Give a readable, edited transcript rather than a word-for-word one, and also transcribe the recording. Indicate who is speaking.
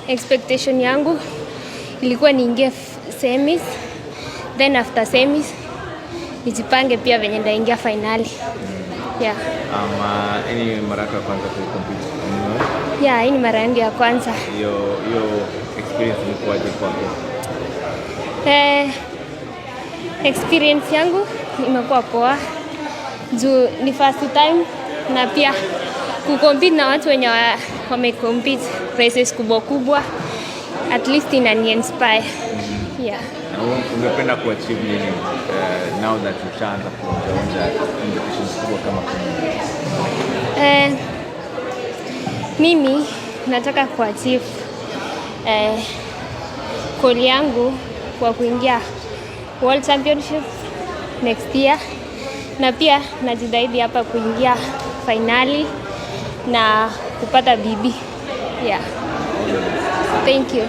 Speaker 1: expectation yangu ilikuwa niingie semis, then after semis nijipange pia venye ndaingia finali. Yeah.
Speaker 2: Ini mara yako ya kwanza kucompete?
Speaker 1: Yeah, hii ni mara yangu ya kwanza.
Speaker 2: Hiyo experience ilikuwaje kwako?
Speaker 1: Experience yangu imekuwa poa. Juu ni first time na pia kucompete na watu wenye wamecompete races kubwa at least inani inspire. Yeah.
Speaker 2: Ungependa kuachieve nini now that ushaanza kuonja competitions kubwa kama
Speaker 1: mimi nataka kuachieve goal yangu kwa kuingia World Championship next year, na pia najitahidi hapa kuingia finali na kupata bibi. Yeah. Thank you.